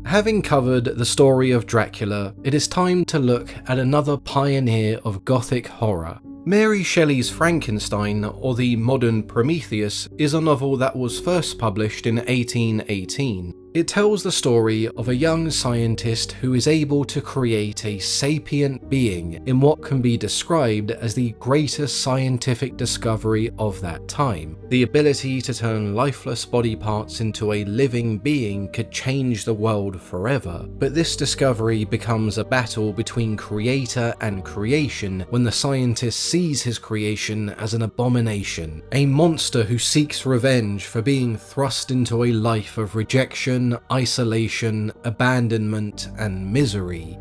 Having covered the story of Dracula, it is time to look at another pioneer of Gothic horror. Mary Shelley's Frankenstein, or the modern Prometheus, is a novel that was first published in 1818. It tells the story of a young scientist who is able to create a sapient being in what can be described as the greatest scientific discovery of that time. The ability to turn lifeless body parts into a living being could change the world forever, but this discovery becomes a battle between creator and creation when the scientist sees his creation as an abomination, a monster who seeks revenge for being thrust into a life of rejection, isolation, abandonment, and misery.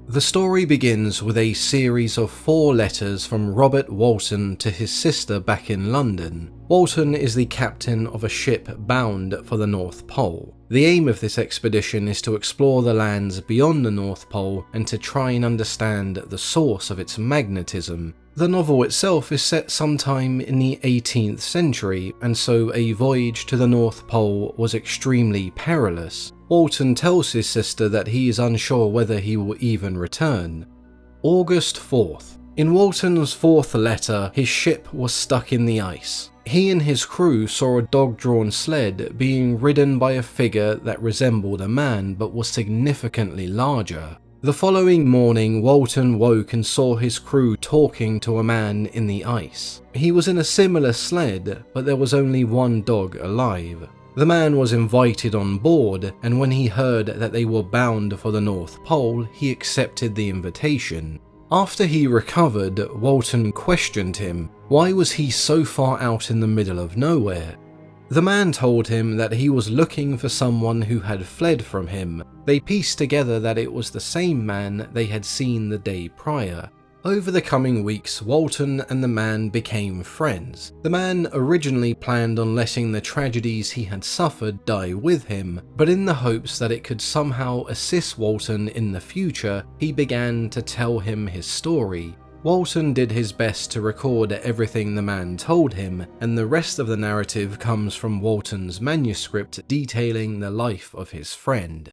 The story begins with a series of 4 letters from Robert Walton to his sister back in London. Walton is the captain of a ship bound for the North Pole. The aim of this expedition is to explore the lands beyond the North Pole and to try and understand the source of its magnetism. The novel itself is set sometime in the 18th century, and so a voyage to the North Pole was extremely perilous. Walton tells his sister that he is unsure whether he will even return. August 4th. In Walton's 4th letter, his ship was stuck in the ice. He and his crew saw a dog-drawn sled being ridden by a figure that resembled a man but was significantly larger. The following morning, Walton woke and saw his crew talking to a man in the ice. He was in a similar sled, but there was only one dog alive. The man was invited on board, and when he heard that they were bound for the North Pole, he accepted the invitation. After he recovered, Walton questioned him. Why was he so far out in the middle of nowhere? The man told him that he was looking for someone who had fled from him. They pieced together that it was the same man they had seen the day prior. Over the coming weeks, Walton and the man became friends. The man originally planned on letting the tragedies he had suffered die with him, but in the hopes that it could somehow assist Walton in the future, he began to tell him his story. Walton did his best to record everything the man told him, and the rest of the narrative comes from Walton's manuscript detailing the life of his friend.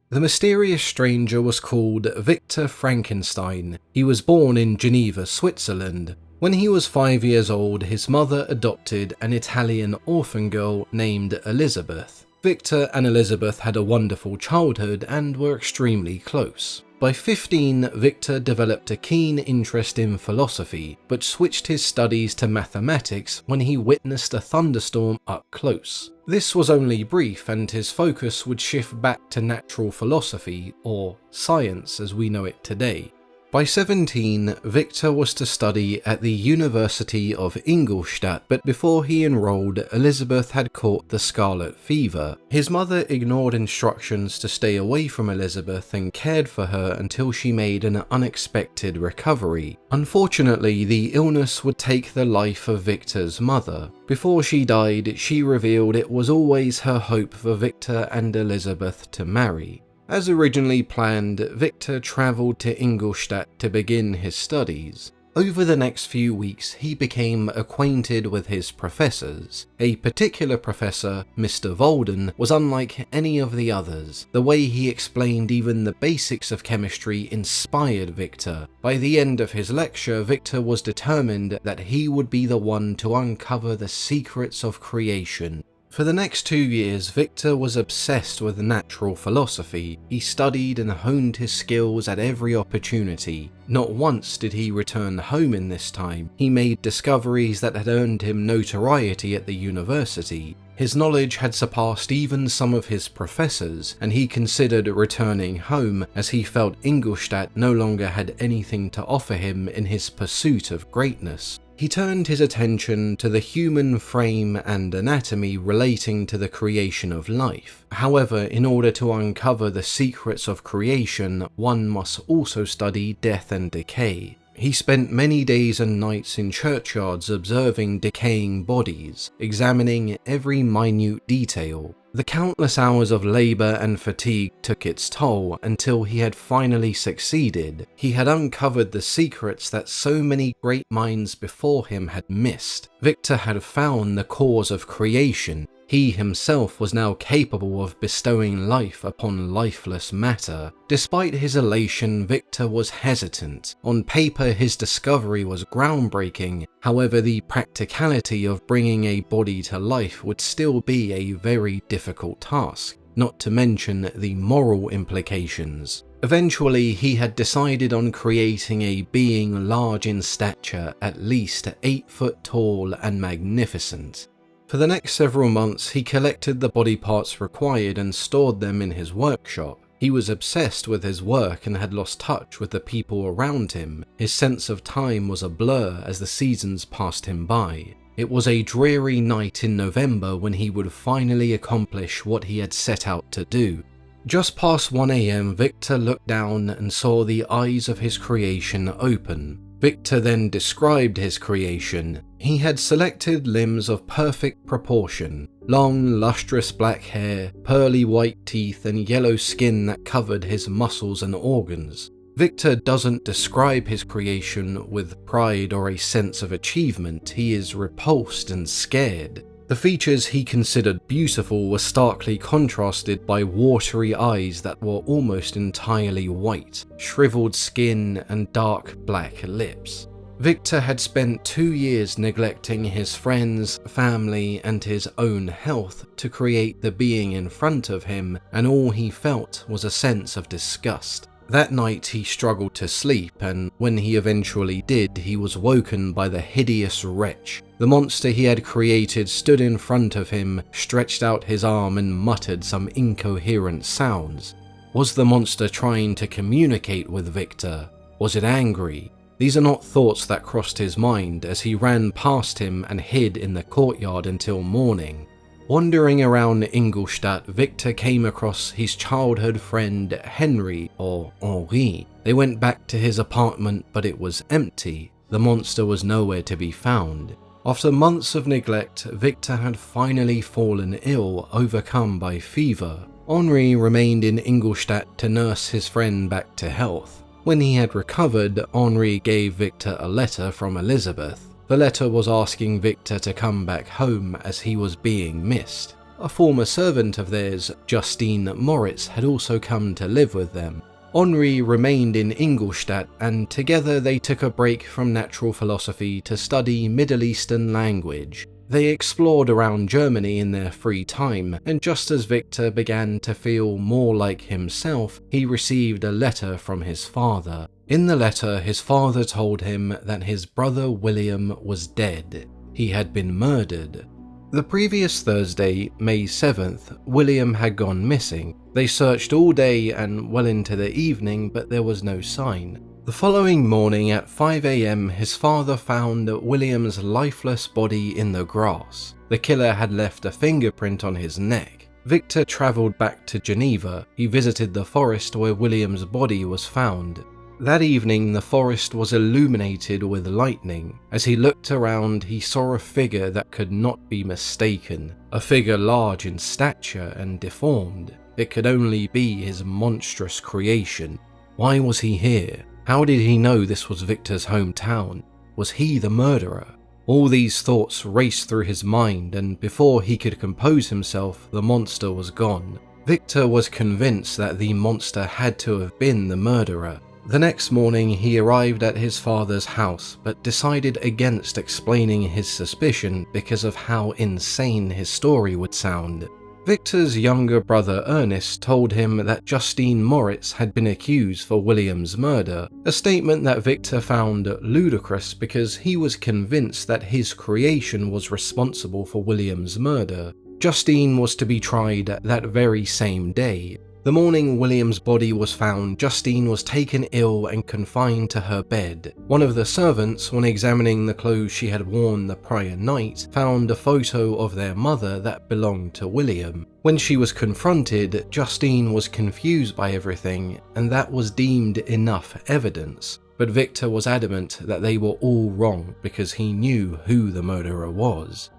The mysterious stranger was called Victor Frankenstein. He was born in Geneva, Switzerland. When he was 5 years old, his mother adopted an Italian orphan girl named Elizabeth. Victor and Elizabeth had a wonderful childhood and were extremely close. By 15, Victor developed a keen interest in philosophy, but switched his studies to mathematics when he witnessed a thunderstorm up close. This was only brief, and his focus would shift back to natural philosophy, or science as we know it today. By 17, Victor was to study at the University of Ingolstadt, but before he enrolled, Elizabeth had caught the scarlet fever. His mother ignored instructions to stay away from Elizabeth and cared for her until she made an unexpected recovery. Unfortunately, the illness would take the life of Victor's mother. Before she died, she revealed it was always her hope for Victor and Elizabeth to marry. As originally planned, Victor travelled to Ingolstadt to begin his studies. Over the next few weeks, he became acquainted with his professors. A particular professor, Mr. Volden, was unlike any of the others. The way he explained even the basics of chemistry inspired Victor. By the end of his lecture, Victor was determined that he would be the one to uncover the secrets of creation. For the next 2 years, Victor was obsessed with natural philosophy. He studied and honed his skills at every opportunity. Not once did he return home in this time. He made discoveries that had earned him notoriety at the university. His knowledge had surpassed even some of his professors, and he considered returning home as he felt Ingolstadt no longer had anything to offer him in his pursuit of greatness. He turned his attention to the human frame and anatomy relating to the creation of life. However, in order to uncover the secrets of creation, one must also study death and decay. He spent many days and nights in churchyards observing decaying bodies, examining every minute detail. The countless hours of labour and fatigue took its toll until he had finally succeeded. He had uncovered the secrets that so many great minds before him had missed. Victor had found the cause of creation. He himself was now capable of bestowing life upon lifeless matter. Despite his elation, Victor was hesitant. On paper, his discovery was groundbreaking. However, the practicality of bringing a body to life would still be a very difficult task, not to mention the moral implications. Eventually, he had decided on creating a being large in stature, at least 8 foot tall and magnificent. For the next several months, he collected the body parts required and stored them in his workshop. He was obsessed with his work and had lost touch with the people around him. His sense of time was a blur as the seasons passed him by. It was a dreary night in November when he would finally accomplish what he had set out to do. Just past 1 AM, Victor looked down and saw the eyes of his creation open. Victor then described his creation. He had selected limbs of perfect proportion, long, lustrous black hair, pearly white teeth, and yellow skin that covered his muscles and organs. Victor doesn't describe his creation with pride or a sense of achievement. He is repulsed and scared. The features he considered beautiful were starkly contrasted by watery eyes that were almost entirely white, shriveled skin, and dark black lips. Victor had spent 2 years neglecting his friends, family, and his own health to create the being in front of him, and all he felt was a sense of disgust. That night he struggled to sleep, and when he eventually did, he was woken by the hideous wretch. The monster he had created stood in front of him, stretched out his arm and muttered some incoherent sounds. Was the monster trying to communicate with Victor? Was it angry? These are not thoughts that crossed his mind as he ran past him and hid in the courtyard until morning. Wandering around Ingolstadt, Victor came across his childhood friend Henry, or Henri. They went back to his apartment, but it was empty. The monster was nowhere to be found. After months of neglect, Victor had finally fallen ill, overcome by fever. Henri remained in Ingolstadt to nurse his friend back to health. When he had recovered, Henri gave Victor a letter from Elizabeth. The letter was asking Victor to come back home as he was being missed. A former servant of theirs, Justine Moritz, had also come to live with them. Henri remained in Ingolstadt, and together they took a break from natural philosophy to study Middle Eastern language. They explored around Germany in their free time, and just as Victor began to feel more like himself, he received a letter from his father. In the letter, his father told him that his brother William was dead. He had been murdered. The previous Thursday, May 7th, William had gone missing. They searched all day and well into the evening, but there was no sign. The following morning at 5 AM, his father found William's lifeless body in the grass. The killer had left a fingerprint on his neck. Victor travelled back to Geneva. He visited the forest where William's body was found. That evening, the forest was illuminated with lightning. As he looked around, he saw a figure that could not be mistaken. A figure large in stature and deformed. It could only be his monstrous creation. Why was he here? How did he know this was Victor's hometown? Was he the murderer? All these thoughts raced through his mind, and before he could compose himself, the monster was gone. Victor was convinced that the monster had to have been the murderer. The next morning, he arrived at his father's house, but decided against explaining his suspicion because of how insane his story would sound. Victor's younger brother Ernest told him that Justine Moritz had been accused for William's murder, a statement that Victor found ludicrous because he was convinced that his creation was responsible for William's murder. Justine was to be tried that very same day. The morning William's body was found, Justine was taken ill and confined to her bed. One of the servants, when examining the clothes she had worn the prior night, found a photo of their mother that belonged to William. When she was confronted, Justine was confused by everything, and that was deemed enough evidence. But Victor was adamant that they were all wrong because he knew who the murderer was.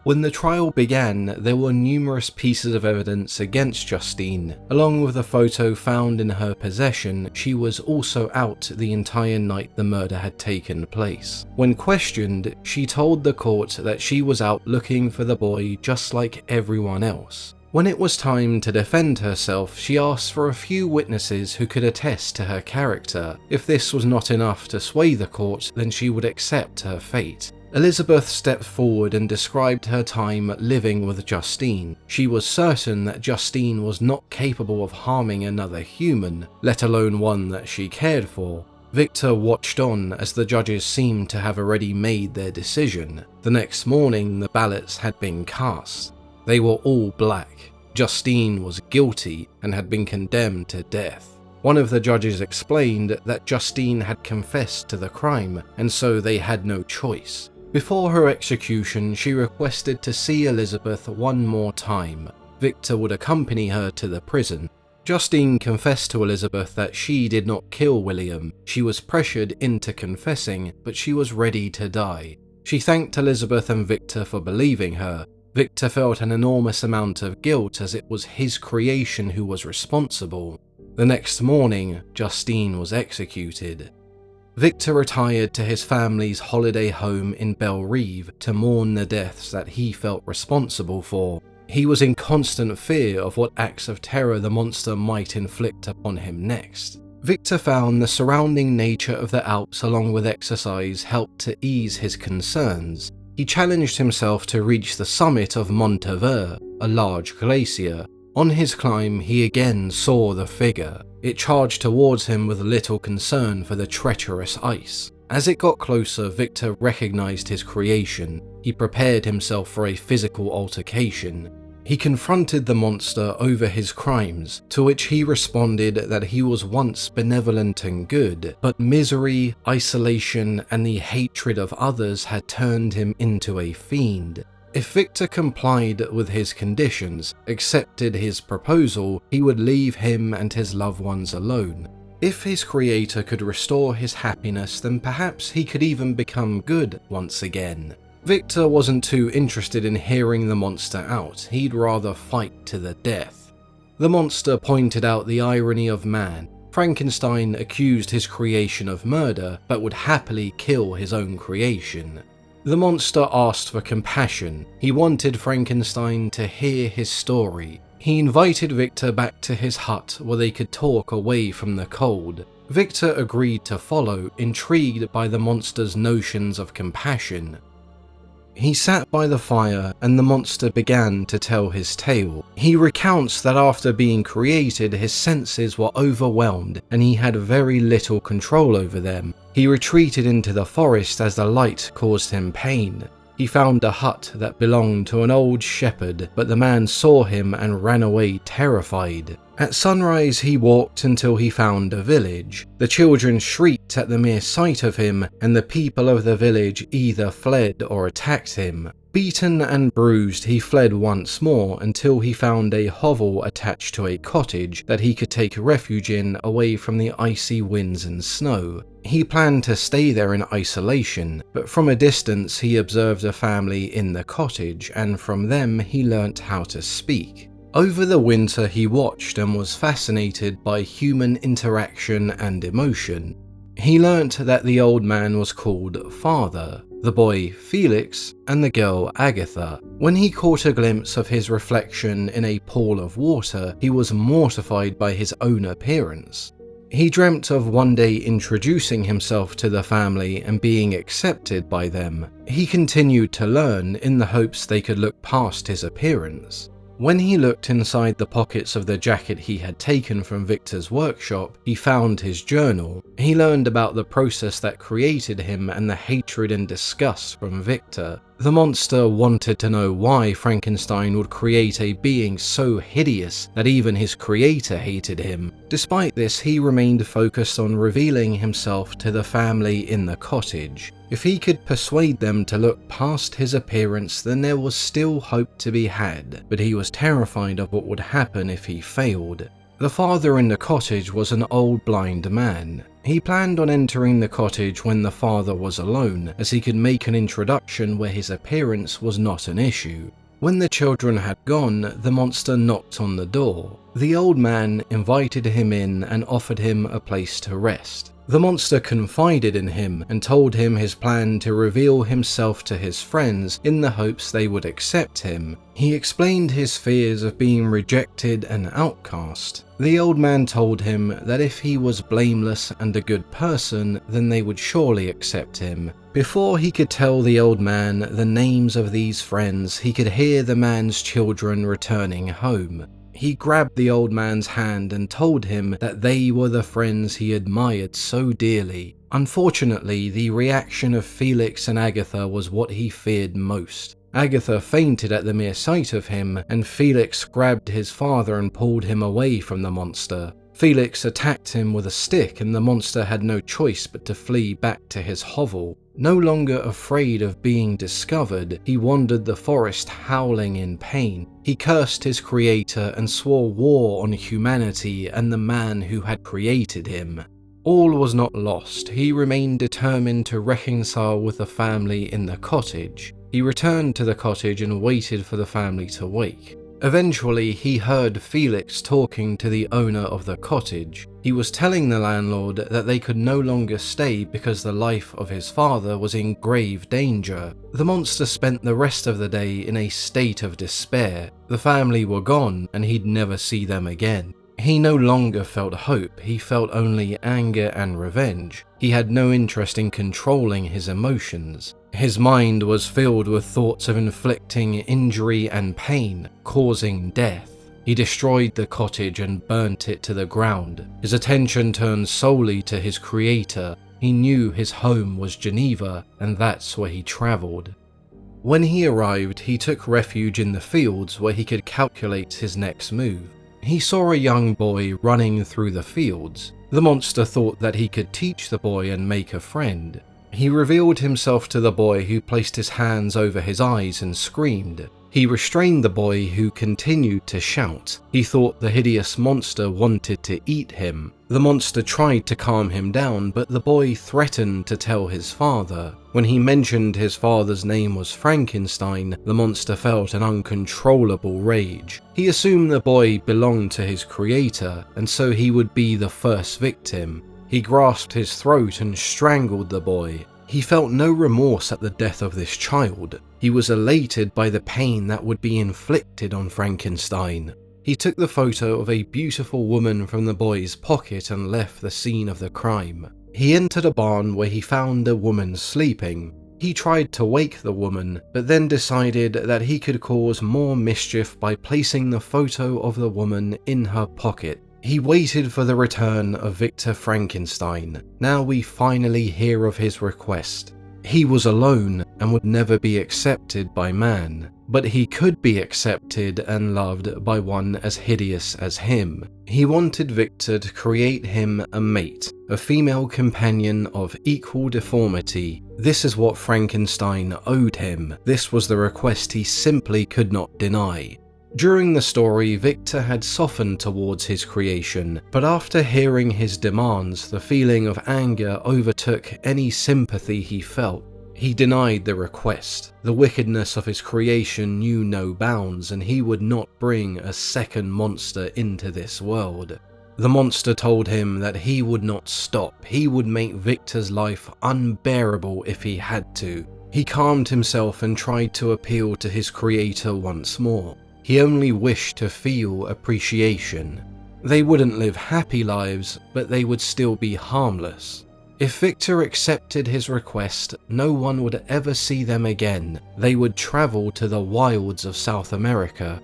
When the trial began, there were numerous pieces of evidence against Justine. Along with a photo found in her possession, she was also out the entire night the murder had taken place. When questioned, she told the court that she was out looking for the boy just like everyone else. When it was time to defend herself, she asked for a few witnesses who could attest to her character. If this was not enough to sway the court, then she would accept her fate. Elizabeth stepped forward and described her time living with Justine. She was certain that Justine was not capable of harming another human, let alone one that she cared for. Victor watched on as the judges seemed to have already made their decision. The next morning, the ballots had been cast. They were all black. Justine was guilty and had been condemned to death. One of the judges explained that Justine had confessed to the crime, and so they had no choice. Before her execution, she requested to see Elizabeth one more time. Victor would accompany her to the prison. Justine confessed to Elizabeth that she did not kill William. She was pressured into confessing, but she was ready to die. She thanked Elizabeth and Victor for believing her. Victor felt an enormous amount of guilt as it was his creation who was responsible. The next morning, Justine was executed. Victor retired to his family's holiday home in Bellerive to mourn the deaths that he felt responsible for. He was in constant fear of what acts of terror the monster might inflict upon him next. Victor found the surrounding nature of the Alps along with exercise helped to ease his concerns. He challenged himself to reach the summit of Montever, a large glacier. On his climb, he again saw the figure. It charged towards him with little concern for the treacherous ice. As it got closer, Victor recognized his creation. He prepared himself for a physical altercation. He confronted the monster over his crimes, to which he responded that he was once benevolent and good, but misery, isolation, and the hatred of others had turned him into a fiend. If Victor complied with his conditions, accepted his proposal, he would leave him and his loved ones alone. If his creator could restore his happiness, then perhaps he could even become good once again. Victor wasn't too interested in hearing the monster out, he'd rather fight to the death. The monster pointed out the irony of man. Frankenstein accused his creation of murder, but would happily kill his own creation. The monster asked for compassion. He wanted Frankenstein to hear his story. He invited Victor back to his hut where they could talk away from the cold. Victor agreed to follow, intrigued by the monster's notions of compassion. He sat by the fire and the monster began to tell his tale. He recounts that after being created, his senses were overwhelmed and he had very little control over them. He retreated into the forest as the light caused him pain. He found a hut that belonged to an old shepherd, but the man saw him and ran away terrified. At sunrise, he walked until he found a village. The children shrieked at the mere sight of him, and the people of the village either fled or attacked him. Beaten and bruised, he fled once more until he found a hovel attached to a cottage that he could take refuge in away from the icy winds and snow. He planned to stay there in isolation, but from a distance he observed a family in the cottage, and from them he learnt how to speak. Over the winter he watched and was fascinated by human interaction and emotion. He learnt that the old man was called Father, the boy Felix, and the girl Agatha. When he caught a glimpse of his reflection in a pool of water, he was mortified by his own appearance. He dreamt of one day introducing himself to the family and being accepted by them. He continued to learn in the hopes they could look past his appearance. When he looked inside the pockets of the jacket he had taken from Victor's workshop, he found his journal. He learned about the process that created him and the hatred and disgust from Victor. The monster wanted to know why Frankenstein would create a being so hideous that even his creator hated him. Despite this, he remained focused on revealing himself to the family in the cottage. If he could persuade them to look past his appearance, then there was still hope to be had, but he was terrified of what would happen if he failed. The father in the cottage was an old blind man. He planned on entering the cottage when the father was alone, as he could make an introduction where his appearance was not an issue. When the children had gone, the monster knocked on the door. The old man invited him in and offered him a place to rest. The monster confided in him and told him his plan to reveal himself to his friends in the hopes they would accept him. He explained his fears of being rejected and outcast. The old man told him that if he was blameless and a good person, then they would surely accept him. Before he could tell the old man the names of these friends, he could hear the man's children returning home. He grabbed the old man's hand and told him that they were the friends he admired so dearly. Unfortunately, the reaction of Felix and Agatha was what he feared most. Agatha fainted at the mere sight of him, and Felix grabbed his father and pulled him away from the monster. Felix attacked him with a stick, and the monster had no choice but to flee back to his hovel. No longer afraid of being discovered, he wandered the forest howling in pain. He cursed his creator and swore war on humanity and the man who had created him. All was not lost. He remained determined to reconcile with the family in the cottage. He returned to the cottage and waited for the family to wake. Eventually, he heard Felix talking to the owner of the cottage. He was telling the landlord that they could no longer stay because the life of his father was in grave danger. The monster spent the rest of the day in a state of despair. The family were gone and he'd never see them again. He no longer felt hope, he felt only anger and revenge. He had no interest in controlling his emotions. His mind was filled with thoughts of inflicting injury and pain, causing death. He destroyed the cottage and burnt it to the ground. His attention turned solely to his creator. He knew his home was Geneva, and that's where he travelled. When he arrived, he took refuge in the fields where he could calculate his next move. He saw a young boy running through the fields. The monster thought that he could teach the boy and make a friend. He revealed himself to the boy, who placed his hands over his eyes and screamed. He restrained the boy, who continued to shout. He thought the hideous monster wanted to eat him. The monster tried to calm him down, but the boy threatened to tell his father. When he mentioned his father's name was Frankenstein, the monster felt an uncontrollable rage. He assumed the boy belonged to his creator, and so he would be the first victim. He grasped his throat and strangled the boy. He felt no remorse at the death of this child. He was elated by the pain that would be inflicted on Frankenstein. He took the photo of a beautiful woman from the boy's pocket and left the scene of the crime. He entered a barn where he found a woman sleeping. He tried to wake the woman, but then decided that he could cause more mischief by placing the photo of the woman in her pocket. He waited for the return of Victor Frankenstein. Now we finally hear of his request. He was alone and would never be accepted by man, but he could be accepted and loved by one as hideous as him. He wanted Victor to create him a mate, a female companion of equal deformity. This is what Frankenstein owed him. This was the request he simply could not deny. During the story, Victor had softened towards his creation, but after hearing his demands, the feeling of anger overtook any sympathy he felt. He denied the request. The wickedness of his creation knew no bounds, and he would not bring a second monster into this world. The monster told him that he would not stop. He would make Victor's life unbearable if he had to. He calmed himself and tried to appeal to his creator once more. He only wished to feel appreciation. They wouldn't live happy lives, but they would still be harmless. If Victor accepted his request, no one would ever see them again. They would travel to the wilds of South America.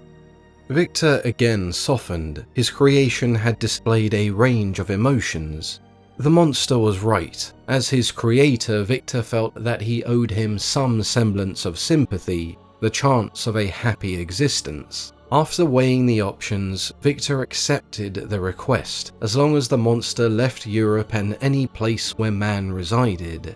Victor again softened. His creation had displayed a range of emotions. The monster was right. As his creator, Victor felt that he owed him some semblance of sympathy, the chance of a happy existence. After weighing the options, Victor accepted the request, as long as the monster left Europe and any place where man resided.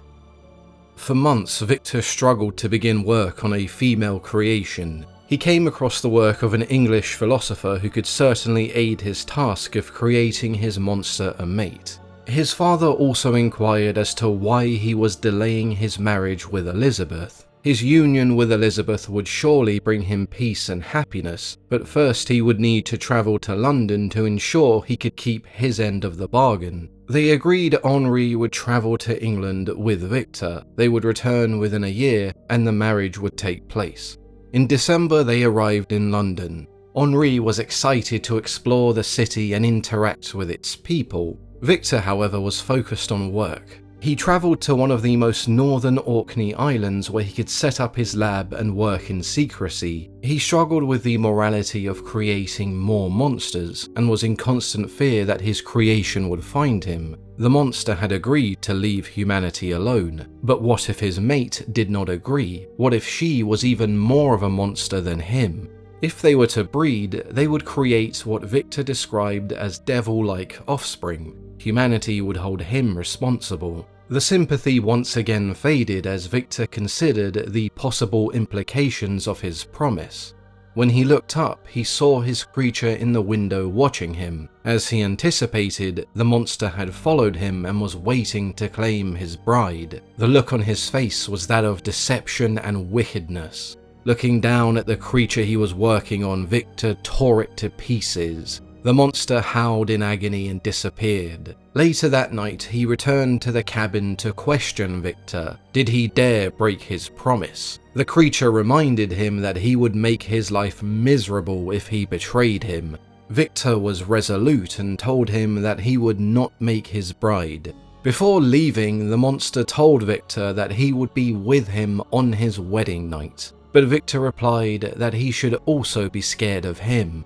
For months, Victor struggled to begin work on a female creation. He came across the work of an English philosopher who could certainly aid his task of creating his monster a mate. His father also inquired as to why he was delaying his marriage with Elizabeth. His union with Elizabeth would surely bring him peace and happiness, but first he would need to travel to London to ensure he could keep his end of the bargain. They agreed Henri would travel to England with Victor, they would return within a year, and the marriage would take place. In December they arrived in London. Henri was excited to explore the city and interact with its people. Victor, however, was focused on work. He travelled to one of the most northern Orkney Islands where he could set up his lab and work in secrecy. He struggled with the morality of creating more monsters and was in constant fear that his creation would find him. The monster had agreed to leave humanity alone, but what if his mate did not agree? What if she was even more of a monster than him? If they were to breed, they would create what Victor described as devil-like offspring. Humanity would hold him responsible. The sympathy once again faded as Victor considered the possible implications of his promise. When he looked up, he saw his creature in the window watching him. As he anticipated, the monster had followed him and was waiting to claim his bride. The look on his face was that of deception and wickedness. Looking down at the creature he was working on, Victor tore it to pieces. The monster howled in agony and disappeared. Later that night, he returned to the cabin to question Victor. Did he dare break his promise? The creature reminded him that he would make his life miserable if he betrayed him. Victor was resolute and told him that he would not make his bride. Before leaving, the monster told Victor that he would be with him on his wedding night. But Victor replied that he should also be scared of him.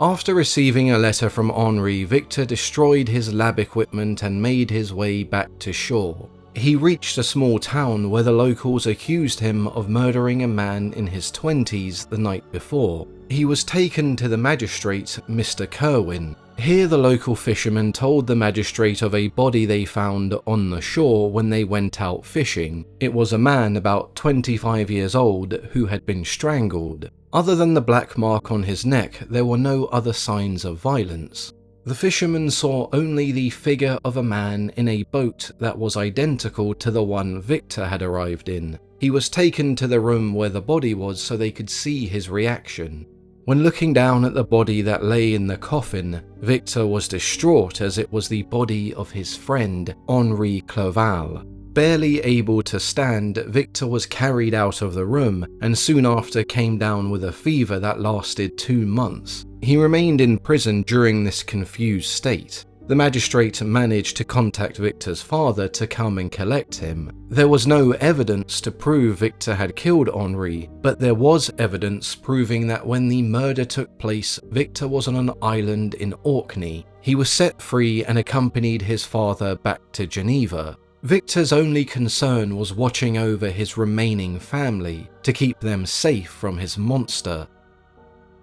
After receiving a letter from Henri, Victor destroyed his lab equipment and made his way back to shore. He reached a small town where the locals accused him of murdering a man in his 20s the night before. He was taken to the magistrate, Mr. Kerwin. Here the local fishermen told the magistrate of a body they found on the shore when they went out fishing. It was a man about 25 years old who had been strangled. Other than the black mark on his neck, there were no other signs of violence. The fishermen saw only the figure of a man in a boat that was identical to the one Victor had arrived in. He was taken to the room where the body was so they could see his reaction. When looking down at the body that lay in the coffin, Victor was distraught as it was the body of his friend, Henri Clerval. Barely able to stand, Victor was carried out of the room and soon after came down with a fever that lasted 2 months. He remained in prison during this confused state. The magistrate managed to contact Victor's father to come and collect him. There was no evidence to prove Victor had killed Henri, but there was evidence proving that when the murder took place, Victor was on an island in Orkney. He was set free and accompanied his father back to Geneva. Victor's only concern was watching over his remaining family to keep them safe from his monster.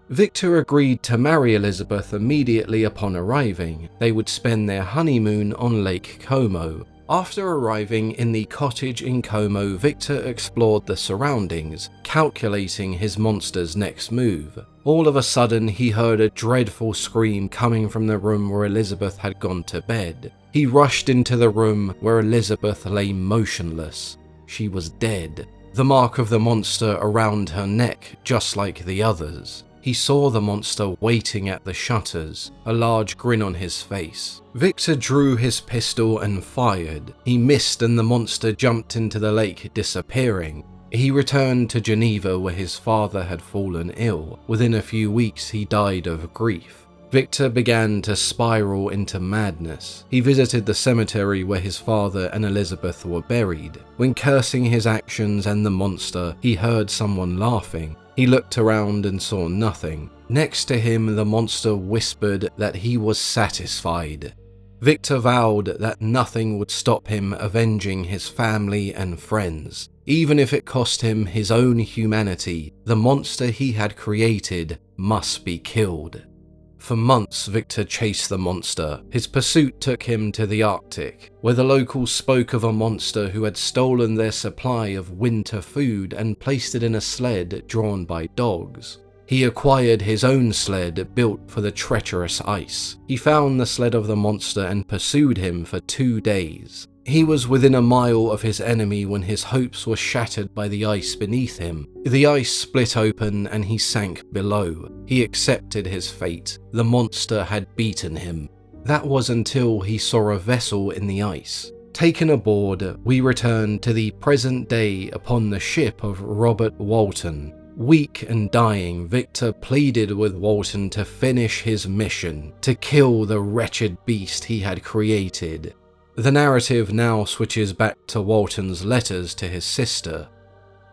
Victor agreed to marry Elizabeth immediately upon arriving. They would spend their honeymoon on Lake Como. After arriving in the cottage in Como, Victor explored the surroundings, calculating his monster's next move. All of a sudden, he heard a dreadful scream coming from the room where Elizabeth had gone to bed. He rushed into the room where Elizabeth lay motionless. She was dead, the mark of the monster around her neck, just like the others. He saw the monster waiting at the shutters, a large grin on his face. Victor drew his pistol and fired. He missed and the monster jumped into the lake, disappearing. He returned to Geneva where his father had fallen ill. Within a few weeks he died of grief. Victor began to spiral into madness. He visited the cemetery where his father and Elizabeth were buried. When cursing his actions and the monster, he heard someone laughing. He looked around and saw nothing. Next to him, the monster whispered that he was satisfied. Victor vowed that nothing would stop him avenging his family and friends. Even if it cost him his own humanity, the monster he had created must be killed. For months, Victor chased the monster. His pursuit took him to the Arctic, where the locals spoke of a monster who had stolen their supply of winter food and placed it in a sled drawn by dogs. He acquired his own sled built for the treacherous ice. He found the sled of the monster and pursued him for 2 days. He was within a mile of his enemy when his hopes were shattered by the ice beneath him. The ice split open and he sank below. He accepted his fate. The monster had beaten him. That was until he saw a vessel in the ice. Taken aboard, we return to the present day upon the ship of Robert Walton. Weak and dying, Victor pleaded with Walton to finish his mission, to kill the wretched beast he had created. The narrative now switches back to Walton's letters to his sister.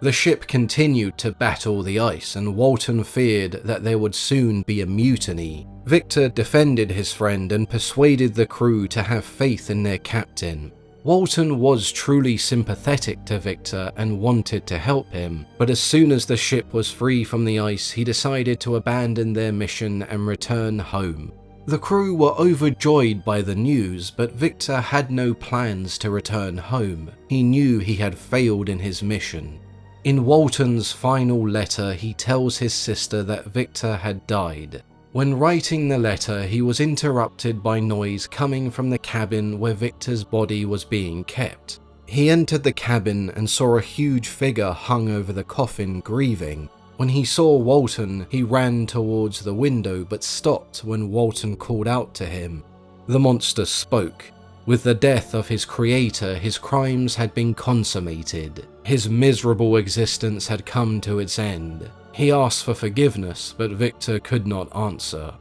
The ship continued to battle the ice, and Walton feared that there would soon be a mutiny. Victor defended his friend and persuaded the crew to have faith in their captain. Walton was truly sympathetic to Victor and wanted to help him, but as soon as the ship was free from the ice, he decided to abandon their mission and return home. The crew were overjoyed by the news, but Victor had no plans to return home. He knew he had failed in his mission. In Walton's final letter, he tells his sister that Victor had died. When writing the letter, he was interrupted by noise coming from the cabin where Victor's body was being kept. He entered the cabin and saw a huge figure hung over the coffin, grieving. When he saw Walton, he ran towards the window but stopped when Walton called out to him. The monster spoke. With the death of his creator, his crimes had been consummated. His miserable existence had come to its end. He asked for forgiveness, but Victor could not answer.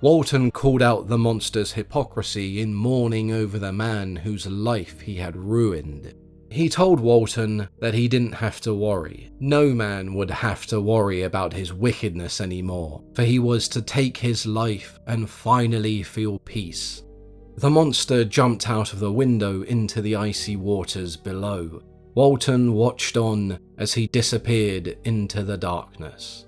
Walton called out the monster's hypocrisy in mourning over the man whose life he had ruined. He told Walton that he didn't have to worry. No man would have to worry about his wickedness anymore, for he was to take his life and finally feel peace. The monster jumped out of the window into the icy waters below. Walton watched on as he disappeared into the darkness.